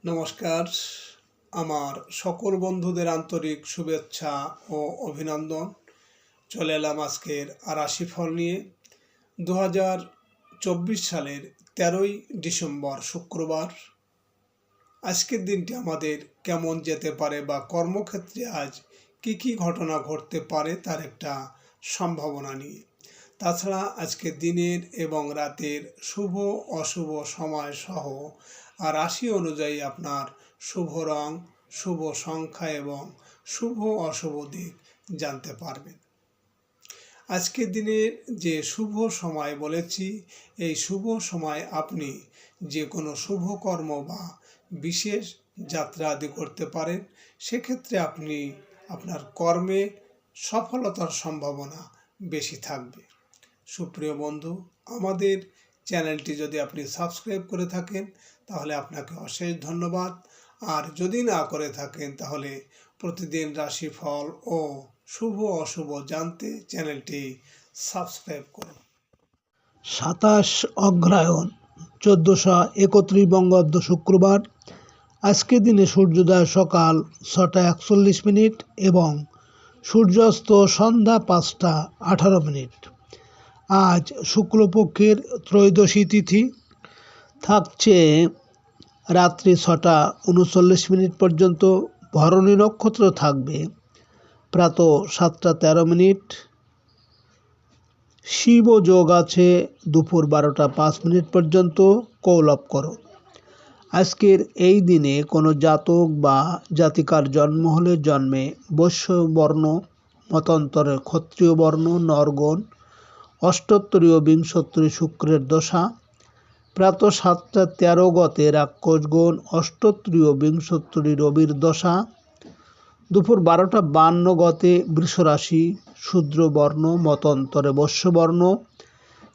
নমস্কার। আমার সকল বন্ধুদের আন্তরিক শুভেচ্ছা ও অভিনন্দন। চলে এলাম আজকের রাশিফল নিয়ে। 2024 সালের 13ই ডিসেম্বর শুক্রবার। আজকের দিনটি আমাদের কেমন যেতে পারে বা কর্মক্ষেত্রে আজ কি ঘটনা ঘটতে পারে তার একটা সম্ভাবনা নিয়ে। তাছাড়া আজকের দিনের এবং রাতের শুভ অশুভ সময় সহ রাশি অনুযায়ী আপনার শুভ রং, শুভ সংখ্যা এবং শুভ অশুভ দিক জানতে পারবেন। আজকের দিনের যে শুভ সময় বলেছি, এই শুভ সময় আপনি যে কোনো শুভ কর্ম বা বিশেষ যাত্রা আদি করতে পারেন। সেক্ষেত্রে আপনি আপনার কর্মে সফলতার সম্ভাবনা বেশি থাকবে। সুপ্রিয় বন্ধু, আমাদের চ্যানেলটি যদি আপনি সাবস্ক্রাইব করে থাকেন তাহলে আপনাকে অশেষ ধন্যবাদ। আর যদি না করে থাকেন তাহলে প্রতিদিন রাশিফল ও শুভ অশুভ জানতে চ্যানেলটি সাবস্ক্রাইব করুন। 27 অগ্রহায়ণ 1431 বঙ্গাব্দ শুক্রবার। আজকের দিনে সূর্যোদয় সকাল 6টা 41 এবং সূর্যাস্ত সন্ধ্যা 5টা 18। আজ শুক্লপক্ষের ত্রয়োদশী তিথি থাকছে রাত্রি 6টা 39 পর্যন্ত। ভরণী নক্ষত্র থাকবে প্রাতঃ 7টা 13। শিব যোগ আছে দুপুর 12টা 5 পর্যন্ত। কৌলব করো। আজকের এই দিনে কোনো জাতক বা জাতিকার জন্ম হলে জন্মে বৈশ্য বর্ণ, মতান্তরে ক্ষত্রিয় বর্ণ, নরগণ, অষ্টোত্তরীয় বিংশোত্তরী শুক্রের দশা, প্রাতঃ 7টা 13 গতে রাক্ষসগণ, অষ্টোত্তরীয় বিংশোত্তরী রবির দশা, দুপুর 12টা 52 গতে বৃষরাশি শূদ্রবর্ণ, মতান্তরে বৈশ্যবর্ণ,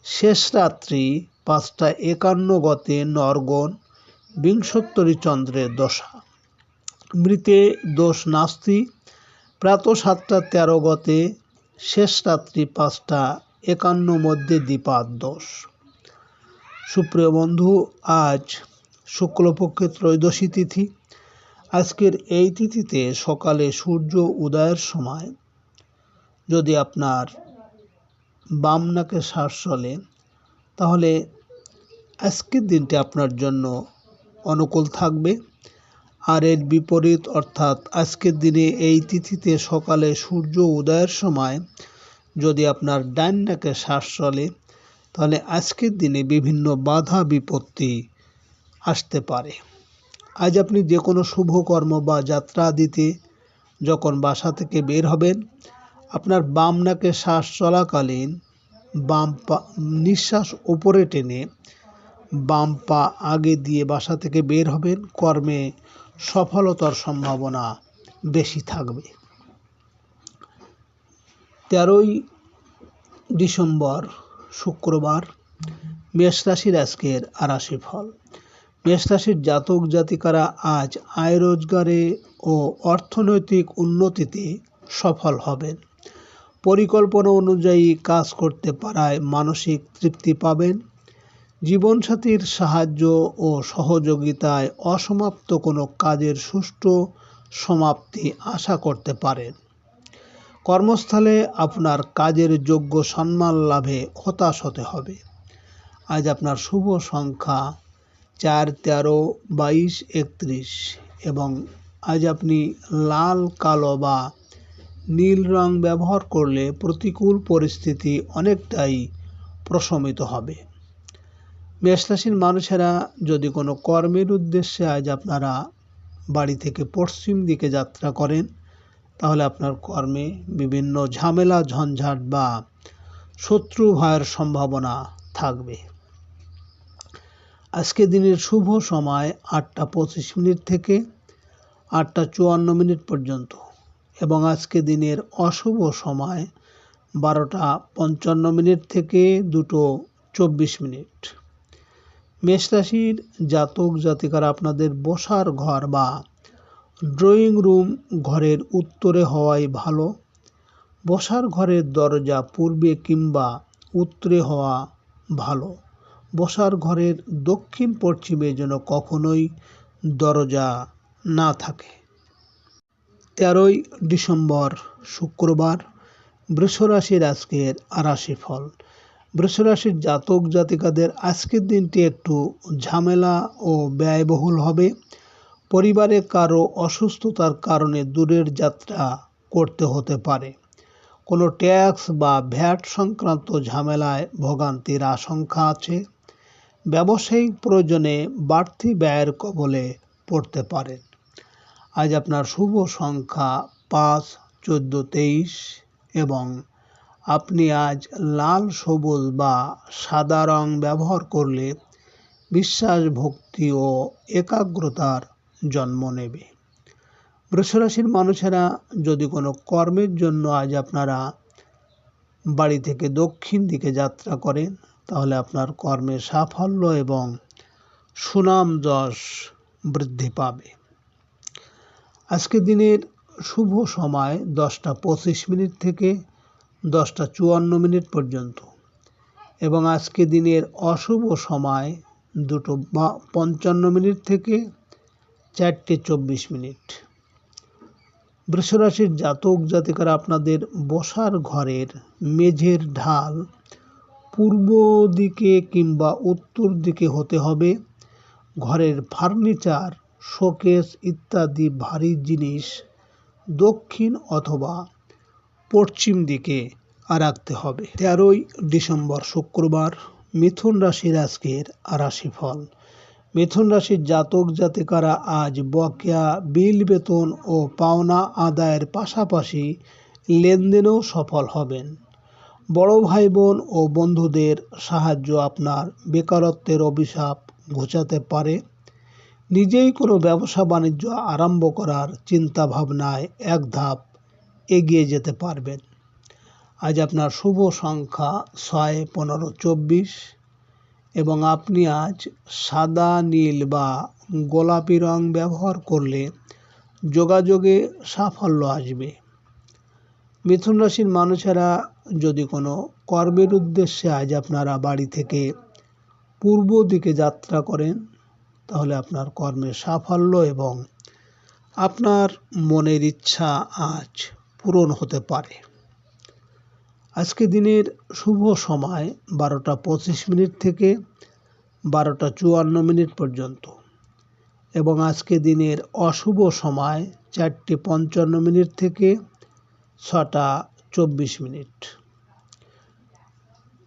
শেষ রাত্রি 5টা 51 গতে নরগণ, বিংশোত্তরী চন্দ্রের দশা। মৃতে দোষ নাস্তি। প্রাতঃ 7টা 13 গতে, শেষ রাত্রি 5টা 51 মধ্যে দ্বিপাদ দোষ। সুপ্রিয় বন্ধু, আজ শুক্লপক্ষে ত্রয়োদশী তিথি। আজকের এই তিথিতে সকালে সূর্য উদয়ের সময় যদি আপনার বাম নাকে শ্বাস চলে তাহলে আজকের দিনটি আপনার জন্য অনুকূল থাকবে। আর এর বিপরীত অর্থাৎ আজকের দিনে এই তিথিতে সকালে সূর্য উদয়ের সময় যদি আপনার ডান নাকে শ্বাস চলে তাহলে আজকের দিনে বিভিন্ন বাধা বিপত্তি আসতে পারে। আজ আপনি যে কোনো শুভ কর্ম বা যাত্রা দিতে যখন বাসা থেকে বের হবেন, আপনার বাম নাকে শ্বাস চলাকালীন বাম পা নিঃশ্বাস উপরে টেনে বাম পা আগে দিয়ে বাসা থেকে বের হবেন। কর্মে সফলতার সম্ভাবনা বেশি থাকবে। 13ই ডিসেম্বর শুক্রবার। মেষ রাশির আজকের রাশিফল। মেষ রাশির জাতক জাতিকারা আজ আয় রোজগারে ও অর্থনৈতিক উন্নতিতে সফল হবেন। পরিকল্পনা অনুযায়ী কাজ করতে পারায় মানসিক তৃপ্তি পাবেন। জীবনসাথীর সাহায্য ও সহযোগিতায় অসমাপ্ত কোনো কাজের সুষ্ঠু সমাপ্তি আশা করতে পারেন। কর্মস্থলে আপনার কাজের যোগ্য সম্মান লাভে হতাশ হতে হবে। আজ আপনার শুভ সংখ্যা 4, 13, 22, 31 এবং আজ আপনি লাল, কালো বা নীল রং ব্যবহার করলে প্রতিকূল পরিস্থিতি অনেকটাই প্রশমিত হবে। মেষ রাশির মানুষেরা যদি কোনো কর্মের উদ্দেশ্যে আজ আপনারা বাড়ি থেকে পশ্চিম দিকে যাত্রা করেন তাহলে আপনার কর্মে বিভিন্ন ঝামেলা ঝঞ্ঝাট বা শত্রু ভয়ের সম্ভাবনা থাকবে। আজকে দিনের শুভ সময় 8টা 25 থেকে 8টা 54 পর্যন্ত এবং আজকে দিনের অশুভ সময় 12টা 55 থেকে 2টো 24। মেষ রাশির জাতক জাতিকারা আপনাদের বসার ঘর বা ড্রয়িং রুম ঘরের উত্তরে হওয়াই ভালো। বসার ঘরের দরজা পূর্বে কিংবা উত্তরে হওয়া ভালো। বসার ঘরের দক্ষিণ পশ্চিমে যেন কখনোই দরজা না থাকে। 13ই ডিসেম্বর শুক্রবার বৃষ রাশির আজকের রাশিফল। বৃষ রাশির জাতক জাতিকাদের আজকের দিনটি একটু ঝামেলা ও ব্যয়বহুল হবে। পরিবারে কারো অসুস্থতার কারণে দূরের যাত্রা করতে হতে পারে। কোনো ট্যাক্স বা ভ্যাট সংক্রান্ত ঝামেলায় ভোগান্তির আশঙ্কা আছে। ব্যবসায়িক প্রয়োজনে বাড়তি ব্যয়ের কবলে পড়তে পারেন। আজ আপনার শুভ সংখ্যা 5, 14, 23 এবং আপনি আজ লাল, সবুজ বা সাদা রং ব্যবহার করলে বিশ্বাস, ভক্তি ও একাগ্রতার জন্ম নেবে। বৃষ রাশির মানুষেরা যদি কোনো কর্মের জন্য আজ আপনারা বাড়ি থেকে দক্ষিণ দিকে যাত্রা করেন, তাহলে আপনার কর্মে সাফল্য এবং সুনাম যশ বৃদ্ধি পাবে। আজকের দিনের শুভ সময় 10টা 25 মিনিট থেকে 10টা 54 পর্যন্ত এবং আজকে দিনের অশুভ সময় 2টো 55 থেকে 4টে 24। বৃষ রাশির জাতক জাতিকারা আপনাদের বসার ঘরের মেঝের ঢাল পূর্ব দিকে কিংবা উত্তর দিকে হতে হবে। ঘরের ফার্নিচার, শোকেস ইত্যাদি ভারী জিনিস দক্ষিণ অথবা পশ্চিম দিকে রাখতে হবে। 13ই ডিসেম্বর শুক্রবার মিথুন রাশির আজকের রাশিফল। মিথুন রাশির জাতক জাতিকারা আজ বকেয়া বিল, বেতন ও পাওনা আদায়ের পাশাপাশি লেনদেনেও সফল হবেন। বড় ভাই বোন ও বন্ধুদের সাহায্য আপনার বেকারত্বের অভিশাপ ঘোচাতে পারে। নিজেই কোনো ব্যবসা বাণিজ্য আরম্ভ করার চিন্তা ভাবনায় এক ধাপ এগিয়ে যেতে পারবেন। আজ আপনার শুভ সংখ্যা 6, 15, 24 এবং আপনি আজ সাদা, নীল বা গোলাপি রং ব্যবহার করলে যোগাযোগে সাফল্য আসবে। মিথুন রাশির মানুষেরা যদি কোনো কর্মের উদ্দেশ্যে আজ আপনারা বাড়ি থেকে পূর্ব দিকে যাত্রা করেন, তাহলে আপনার কর্মে সাফল্য এবং আপনার মনের ইচ্ছা আজ পূরণ হতে পারে। আজকে দিনের শুভ সময় 12টা 25 থেকে 12টা 54 পর্যন্ত এবং আজকে দিনের অশুভ সময় 4টে 55 থেকে 6টা 24।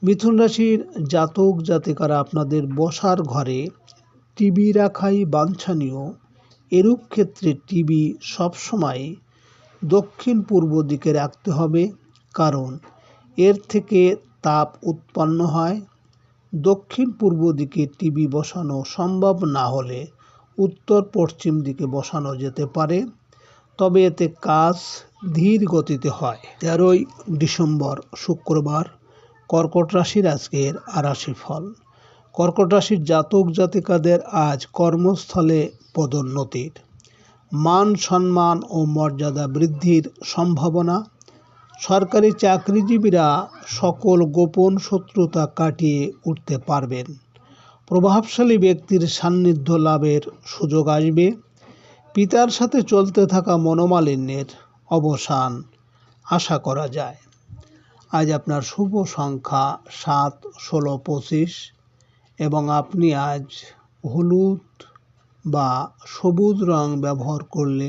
মিথুন রাশির জাতক জাতিকারা আপনাদের বসার ঘরে টিভি রাখাই বাঞ্ছনীয়। এরূপ ক্ষেত্রে টিভি সবসময় দক্ষিণ পূর্ব দিকে রাখতে হবে, কারণ এর থেকে তাপ উৎপন্ন হয়। দক্ষিণ পূর্ব দিকে টিভি বসানো সম্ভব না হলে উত্তর পশ্চিম দিকে বসানো যেতে পারে, তবে এতে কাজ ধীর গতিতে হয়। 13ই ডিসেম্বর শুক্রবার কর্কট রাশির আজকের রাশিফল। কর্কট রাশির জাতক জাতিকাদের আজ কর্মস্থলে পদোন্নতির, মান সম্মান ও মর্যাদা বৃদ্ধির সম্ভাবনা। সরকারি চাকরিজীবীরা সকল গোপন শত্রুতা কাটিয়ে উঠতে পারবেন। প্রভাবশালী ব্যক্তির সান্নিধ্য লাভের সুযোগ আসবে। পিতার সাথে চলতে থাকা মনোমালিন্যের অবসান আশা করা যায়। আজ আপনার শুভ সংখ্যা 7, 16, 25 এবং আপনি আজ হলুদ বা সবুজ রং ব্যবহার করলে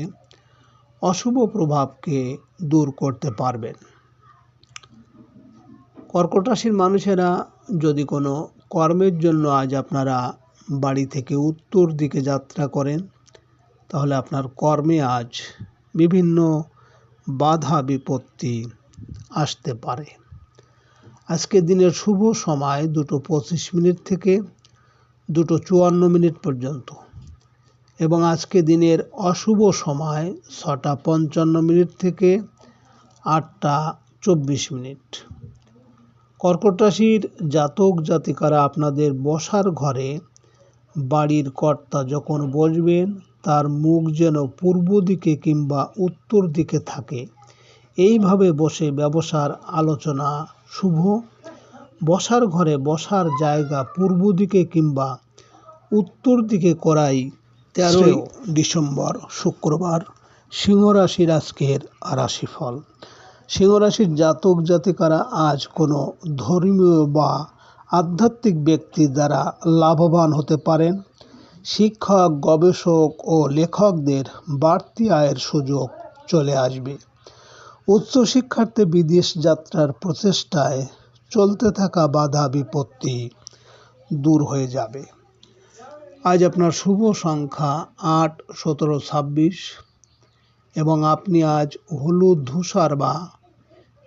অশুভ প্রভাবকে দূর করতে পারবেন। কর্কট রাশির মানুষেরা যদি কোনো কর্মের জন্য আজ আপনারা বাড়ি থেকে উত্তর দিকে যাত্রা করেন, তাহলে আপনার কর্মে আজ বিভিন্ন বাধা বিপত্তি আসতে পারে। আজকের দিনের শুভ সময় 2টো 25 থেকে 2টো 54 পর্যন্ত এবং আজকে দিনের অশুভ সময় 6টা 55 থেকে 8টা 24। কর্কট রাশির জাতক জাতিকারা আপনাদের বসার ঘরে বাড়ির কর্তা যখন বসবেন, তার মুখ যেন পূর্ব দিকে কিংবা উত্তর দিকে থাকে। এইভাবে বসে ব্যবসার আলোচনা শুভ। বসার ঘরে বসার জায়গা পূর্ব দিকে কিংবা উত্তর দিকে করাই 13 ডিসেম্বর শুক্রবার সিংহ রাশির আজকের রাশিফল। সিংহ রাশির জাতক জাতিকারা আজ কোনো ধর্মীয় বা আধ্যাত্মিক ব্যক্তি দ্বারা লাভবান হতে পারেন। শিক্ষক, গবেষক ও লেখকদের বাড়তি আয়ের সুযোগ চলে আসবে। উচ্চশিক্ষার্থে বিদেশ যাত্রার প্রচেষ্টায় চলতে থাকা বাধা বিপত্তি দূর হয়ে যাবে। আজ আপনার শুভ সংখ্যা 8, 17, 26 এবং আপনি আজ হলুদ, ধূসর বা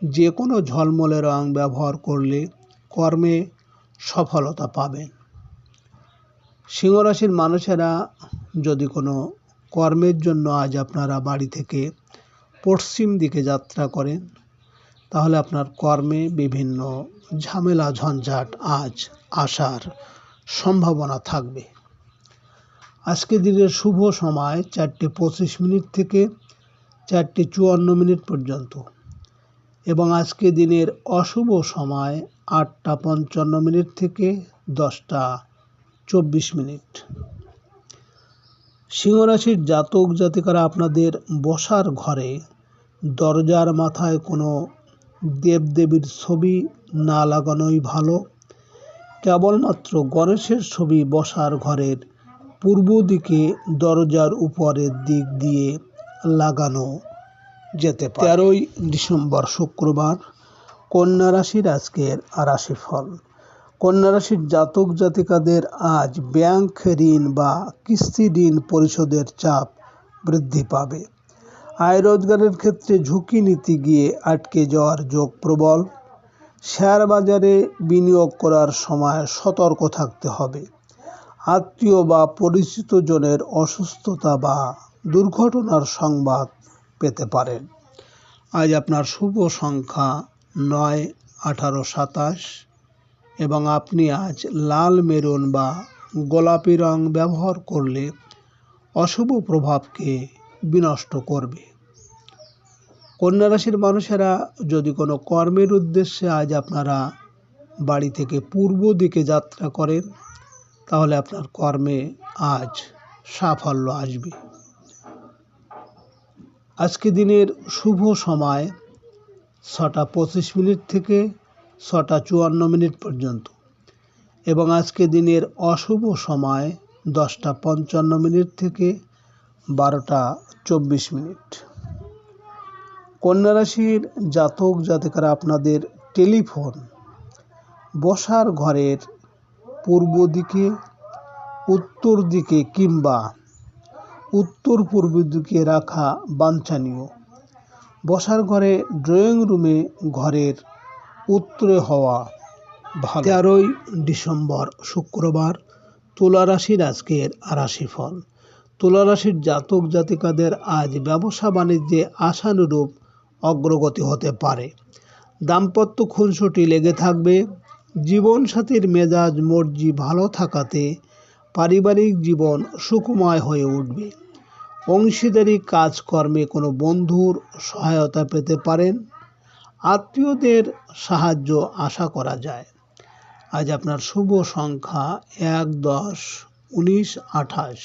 যে কোনো ঝলমলে রং ব্যবহার করলে কর্মে সফলতা পাবেন। সিংহ রাশির মানুষেরা যদি কোনো কর্মের জন্য আজ আপনারা বাড়ি থেকে পশ্চিম দিকে যাত্রা করেন, তাহলে আপনার কর্মে বিভিন্ন ঝামেলা ঝঞ্ঝাট আজ আসার সম্ভাবনা থাকবে। আজকে দিনের শুভ সময় 4:25 থেকে 4:54 পর্যন্ত এবং আজকে দিনের অশুভ সময় 8:55 থেকে 10:24। সিংহ রাশির জাতক জাতিকারা আপনাদের বসার ঘরে দরজার মাথায় কোনো দেবদেবীর ছবি না লাগানোই ভালো। কেবলমাত্র গণেশের ছবি বসার ঘরের পূর্ব দিকে দরজার উপরের দিক দিয়ে লাগানো যেতে পারে। 13 ডিসেম্বর শুক্রবার কন্যা রাশির আজকের রাশিফল। কন্যা রাশির জাতক জাতিকাদের আজ ব্যাংক ঋণ বা কিস্তি ঋণ পরিশোধের চাপ বৃদ্ধি পাবে। আয় রোজগারের ক্ষেত্রে ঝুঁকি নিতে গিয়ে আটকে যাওয়ার যোগ প্রবল। শেয়ার বাজারে বিনিয়োগ করার সময় সতর্ক থাকতে হবে। আত্মীয় বা পরিচিত জনের অসুস্থতা বা দুর্ঘটনার সংবাদ পেতে পারেন। আজ আপনার শুভ সংখ্যা 9, 18, 27 এবং আপনি আজ লাল, মেরুন বা গোলাপি রং ব্যবহার করলে অশুভ প্রভাবকে বিনষ্ট করবে। কন্যা রাশির মানুষেরা যদি কোনো কর্মের উদ্দেশ্যে আজ আপনারা বাড়ি থেকে পূর্ব দিকে যাত্রা করেন, তাহলে আপনার কর্মে আজ সাফল্য আসবে। আজকে দিনের শুভ সময় 6:25 থেকে 6:54 পর্যন্ত এবং আজকে দিনের অশুভ সময় 10:55 থেকে 12:24। কন্যা রাশির জাতক জাতিকারা আপনাদের টেলিফোন বসার ঘরের পূর্ব দিকে, উত্তর দিকে কিংবা উত্তর পূর্ব দিকে রাখা বাঞ্ছনীয়। বসার ঘরে ড্রয়িং রুমে ঘরের উত্তরে হওয়া ভালো। 13 ডিসেম্বর শুক্রবার তুলা রাশির আজকের রাশিফল। তুলা রাশির জাতক জাতিকাদের আজ ব্যবসা বাণিজ্যে আশানুরূপ অগ্রগতি হতে পারে। দাম্পত্য খুনসুটি লেগে থাকবে। জীবনসাথীর মেজাজ মর্জি ভালো থাকাতে পারিবারিক জীবন সুখময় হয়ে উঠবে। অংশীদারি কাজকর্মে কোনো বন্ধুর সহায়তা পেতে পারেন। আত্মীয়দের সাহায্য আশা করা যায়। আজ আপনার শুভ সংখ্যা 1, 10, 19, 28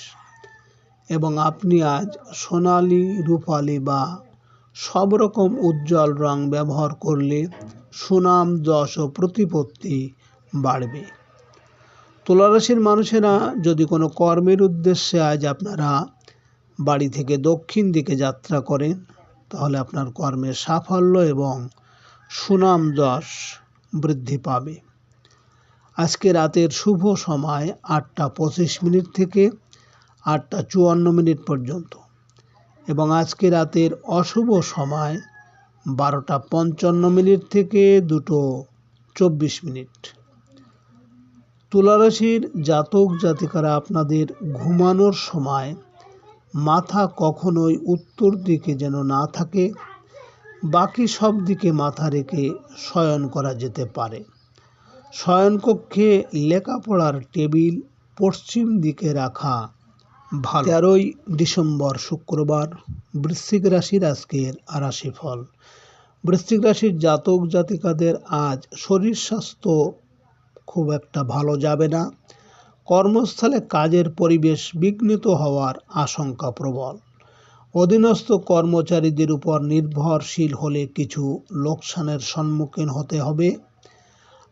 এবং আপনি আজ সোনালি, রূপালি বা সব রকম উজ্জ্বল রং ব্যবহার করলে সুনাম, যশ ও প্রতিপত্তি বাড়বে। তুলা রাশির মানুষেরা যদি কোনো কর্মের উদ্দেশ্যে আজ আপনারা বাড়ি থেকে দক্ষিণ দিকে যাত্রা করেন, তাহলে আপনার কর্মের সাফল্য এবং সুনাম যশ বৃদ্ধি পাবে। আজকে রাতের শুভ সময় 8:25 থেকে 8:54 পর্যন্ত এবং আজকে রাতের অশুভ সময় 12:55 থেকে 2:24। তুলা রাশির জাতক জাতিকারা আপনাদের ঘুমানোর সময় মাথা কখনোই উত্তর দিকে যেন না থাকে, বাকি সব দিকে মাথা রেখে শয়ন করা যেতে পারে। শয়নকক্ষে লেখাপড়ার টেবিল পশ্চিম দিকে রাখা ভালো। 13 ডিসেম্বর শুক্রবার বৃশ্চিক রাশির আজকের রাশিফল। বৃশ্চিক রাশির জাতক জাতিকাদের আজ শরীর স্বাস্থ্য খুব একটা ভালো যাবে না। কর্মস্থলে কাজের পরিবেশ বিঘ্নিত হওয়ার আশঙ্কা প্রবল। অধীনস্থ কর্মচারীদের উপর নির্ভরশীল হলে কিছু লোকসানের সম্মুখীন হতে হবে।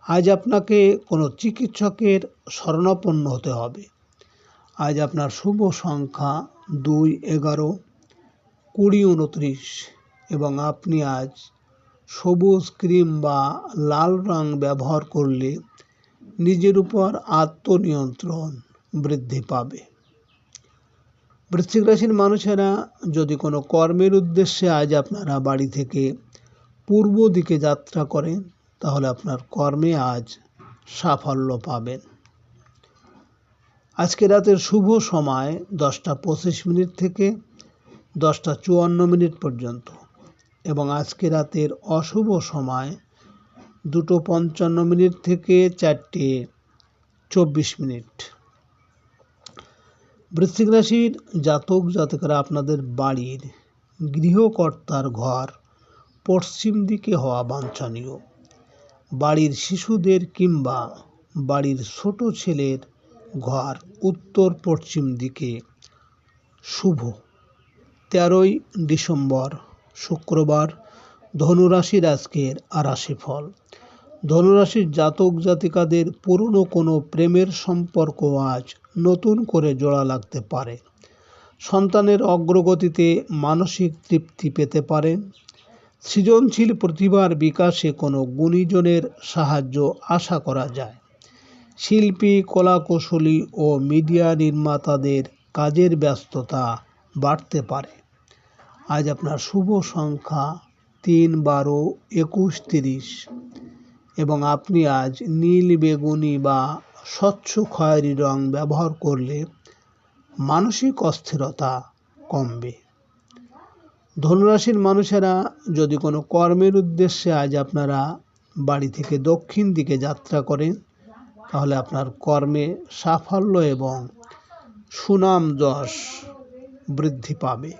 আজ আপনাকে কোনো চিকিৎসকের শরণাপন্ন হতে হবে। আজ আপনার শুভ সংখ্যা 2, 11, 20, 29 এবং আপনি আজ সবুজ, ক্রিম বা লাল রং ব্যবহার করলে নিজের উপর আত্মনিয়ন্ত্রণ বৃদ্ধি পাবে। বৃশ্চিক রাশির মানুষেরা যদি কোনো কর্মের উদ্দেশ্যে আজ আপনারা বাড়ি থেকে পূর্ব দিকে যাত্রা করেন, তাহলে আপনার কর্মে আজ সাফল্য পাবেন। আজকে রাতের শুভ সময় 10টা 25 থেকে 10টা 54 পর্যন্ত এবং আজকে রাতের অশুভ সময় 2:55 থেকে 4:24। বৃশ্চিক রাশির জাতক জাতিকারা আপনাদের বাড়ির গৃহকর্তার ঘর পশ্চিম দিকে হওয়া বাঞ্ছনীয়। বাড়ির শিশুদের কিংবা বাড়ির ছোট ছেলের ঘর উত্তর পশ্চিম দিকে শুভ। 13ই ডিসেম্বর শুক্রবার ধনুরাশির আজকের রাশিফল। ধনুরাশির জাতক জাতিকাদের পুরনো কোনো প্রেমের সম্পর্ক আজ নতুন করে জোড়া লাগতে পারে। সন্তানের অগ্রগতিতে মানসিক তৃপ্তি পেতে পারেন। সৃজনশীল প্রতিভার বিকাশে কোনো গুণীজনের সাহায্য আশা করা যায়। শিল্পী, কলাকুশলী ও মিডিয়া নির্মাতাদের কাজের ব্যস্ততা বাড়তে পারে। আজ আপনার শুভ সংখ্যা 3, 12, 21, 30 এবং আপনি আজ নীল, বেগুনি বা স্বচ্ছ খয়েরি রং ব্যবহার করলে মানসিক অস্থিরতা কমবে। ধনুরাশির মানুষেরা যদি কোনো কর্মের উদ্দেশ্যে আজ আপনারা বাড়ি থেকে দক্ষিণ দিকে যাত্রা করেন, তাহলে আপনার কর্মে সাফল্য এবং সুনাম যশ বৃদ্ধি পাবে।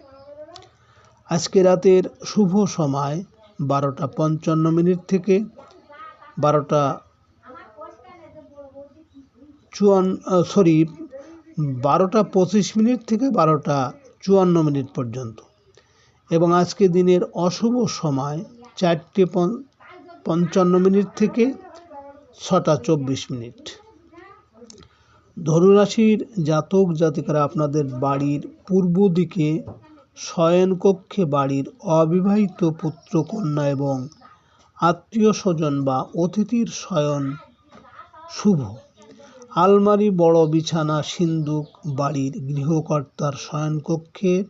আজকে রাতের শুভ সময় 12টা 55 থেকে 12টা 25 থেকে 12টা 54 পর্যন্ত এবং আজকে দিনের অশুভ সময় 4:55 থেকে 6:24। ধনুরাশির জাতক জাতিকারা আপনাদের বাড়ির পূর্ব দিকে শয়নকক্ষে বাড়ির অবিবাহিত পুত্র, কন্যা এবং আত্মীয় স্বজন বা অতিথির শয়ন শুভ। আলমারি, বড় বিছানা, সিন্দুক বাড়ির গৃহকর্তার শয়নকক্ষের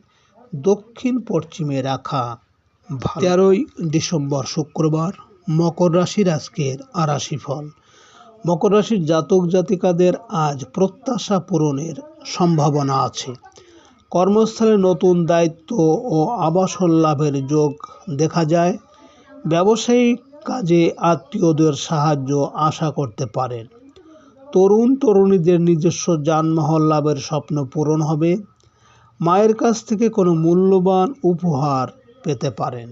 দক্ষিণ পশ্চিমে রাখা ভালো। 13ই ডিসেম্বর শুক্রবার মকর রাশির আজকের রাশিফল। মকর রাশির জাতক জাতিকাদের আজ প্রত্যাশা পূরণের সম্ভাবনা আছে। কর্মস্থলে নতুন দায়িত্ব ও আবাসন লাভের যোগ দেখা যায়। ব্যবসায়িক কাজে আত্মীয়দের সাহায্য আশা করতে পারেন। তরুণ তরুণীদের নিজস্ব যানবাহন লাভের স্বপ্ন পূরণ হবে। মায়ের কাছ থেকে কোনো মূল্যবান উপহার পেতে পারেন।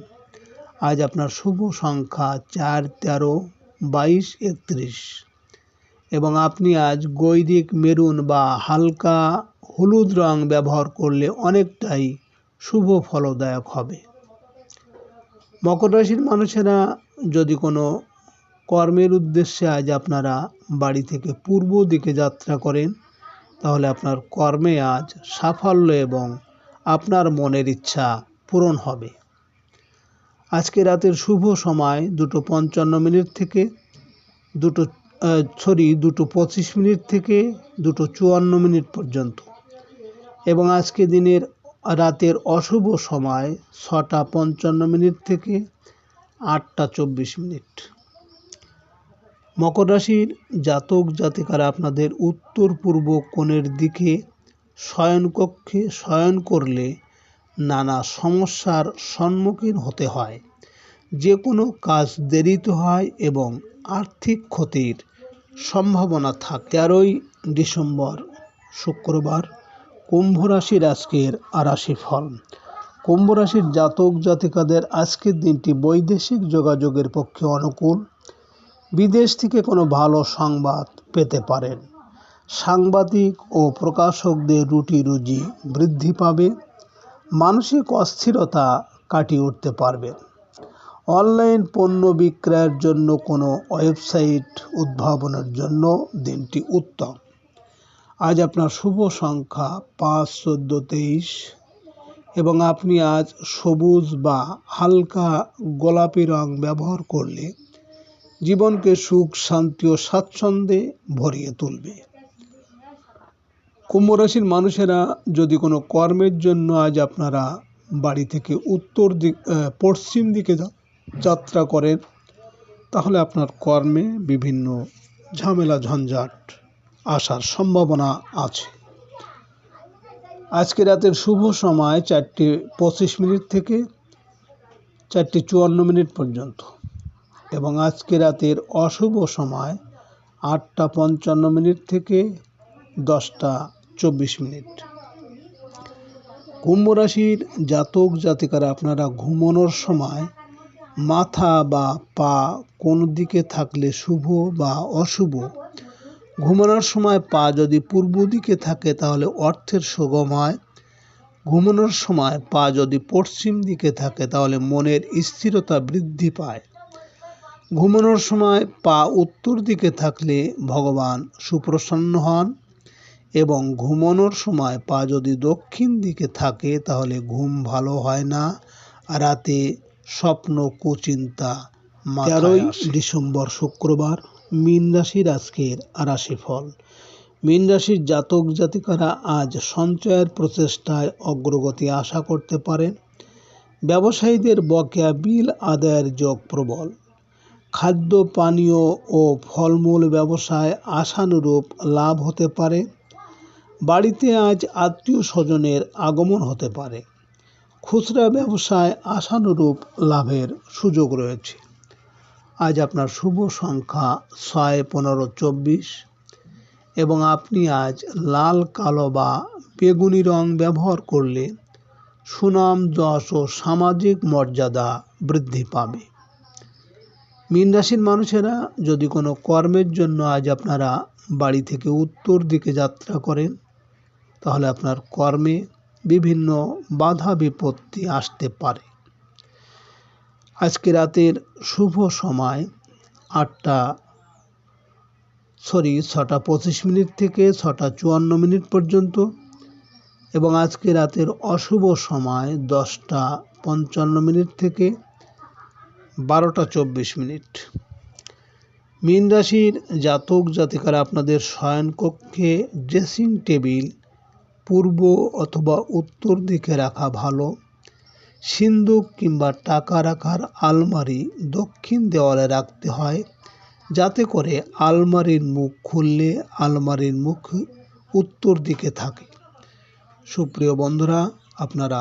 আজ আপনার শুভ সংখ্যা 4, 13, 22, 31 এবং আপনি আজ গৈরিক মেরুন বা হালকা হলুদ রং ব্যবহার করলে অনেকটাই শুভ ফলদায়ক হবে। মকর রাশির মানুষেরা যদি কোনো কর্মের উদ্দেশ্যে আজ আপনারা বাড়ি থেকে পূর্ব দিকে যাত্রা করেন, তাহলে আপনার কর্মে আজ সাফল্য এবং আপনার মনের ইচ্ছা পূরণ হবে। আজকে রাতের শুভ সময় 2:55 থেকে 2:25 থেকে 2:54 পর্যন্ত এবং আজকে দিনের রাতের অশুভ সময় 6:55 থেকে 8:24। মকর রাশির জাতক জাতিকারা আপনাদের উত্তর পূর্ব কোণের দিকে শয়নকক্ষে শয়ন করলে নানা সমস্যার সম্মুখীন হতে হয়। যে কোনো কাজ দেরিতে হয় এবং আর্থিক ক্ষতির সম্ভাবনা থাকে। 13ই ডিসেম্বর শুক্রবার কুম্ভ রাশির আজকের রাশিফল। কুম্ভ রাশির জাতক জাতিকাদের আজকের দিনটি বৈদেশিক যোগাযোগের পক্ষে অনুকূল। বিদেশ থেকে কোনো ভালো সংবাদ পেতে পারেন। সাংবাদিক ও প্রকাশকদের রুটি রুজি বৃদ্ধি পাবে। মানসিক অস্থিরতা কাটিয়ে উঠতে পারবেন। অনলাইন পণ্য বিক্রয়ের জন্য কোনো ওয়েবসাইট উদ্ভাবনের জন্য দিনটি উত্তম। আজ আপনার শুভ সংখ্যা 5, 14, 23 এবং আপনি আজ সবুজ বা হালকা গোলাপি রং ব্যবহার করলে জীবনকে সুখ, শান্তি ও স্বাচ্ছন্দ্যে ভরিয়ে তুলবে। কুম্ভ রাশির মানুষেরা যদি কোনো কর্মের জন্য আজ আপনারা বাড়ি থেকে পশ্চিম দিকে যাত্রা করেন, তাহলে আপনার কর্মে বিভিন্ন ঝামেলা ঝঞ্ঝাট আসার সম্ভাবনা আছে। আজকে রাতের শুভ সময় 4:25 থেকে 4:54 পর্যন্ত এবং আজকে রাতের অশুভ সময় 8:55 থেকে 10:24। কুম্ভ রাশির জাতক জাতিকারা আপনারা ঘুমানোর সময় মাথা বা পা কোন দিকে থাকলে শুভ বা অশুভ। ঘুমানোর সময় পা যদি পূর্ব দিকে থাকে তাহলে অর্থের সগম হয়। ঘুমানোর সময় পা যদি পশ্চিম দিকে থাকে তাহলে মনের স্থিরতা বৃদ্ধি পায়। ঘুমানোর সময় পা উত্তর দিকে থাকলে ভগবান সুপ্রসন্ন হন এবং ঘুমানোর সময় পা যদি দক্ষিণ দিকে থাকে তাহলে ঘুম ভালো হয় না, রাতে স্বপ্ন কুচিন্তা। 13 ডিসেম্বর শুক্রবার মীন রাশির আজকের রাশিফল। মীন রাশির জাতক জাতিকারা আজ সঞ্চয়ের প্রচেষ্টায় অগ্রগতি আশা করতে পারেন। ব্যবসায়ীদের বকেয়া বিল আদায়ের যোগ প্রবল। খাদ্য পানীয় ও ফলমূল ব্যবসায় আশানুরূপ লাভ হতে পারে। বাড়িতে আজ আত্মীয় স্বজনের আগমন হতে পারে। খুচরা ব্যবসায় আশানুরূপ লাভের সুযোগ রয়েছে। আজ আপনার শুভ সংখ্যা 6, 15, 24 এবং আপনি আজ লাল, কালো বা বেগুনি রং ব্যবহার করলে সুনাম, যশ ও সামাজিক মর্যাদা বৃদ্ধি পাবে। মীন রাশির মানুষেরা যদি কোনো কর্মের জন্য আজ আপনারা বাড়ি থেকে উত্তর দিকে যাত্রা করেন, তাহলে আপনার কর্মে বিভিন্ন বাধা বিপত্তি আসতে পারে। আজকে রাতের শুভ সময় 6:25 থেকে 6:54 পর্যন্ত এবং আজকে রাতের অশুভ সময় 10:55 থেকে 12:24। মীন রাশির জাতক জাতিকারা আপনাদের শয়নকক্ষে ড্রেসিং টেবিল পূর্ব অথবা উত্তর দিকে রাখা ভালো। সিন্দুক কিংবা টাকা রাখার আলমারি দক্ষিণ দেওয়ালে রাখতে হয়, যাতে করে আলমারির মুখ খুললে আলমারির মুখ উত্তর দিকে থাকে। সুপ্রিয় বন্ধুরা, আপনারা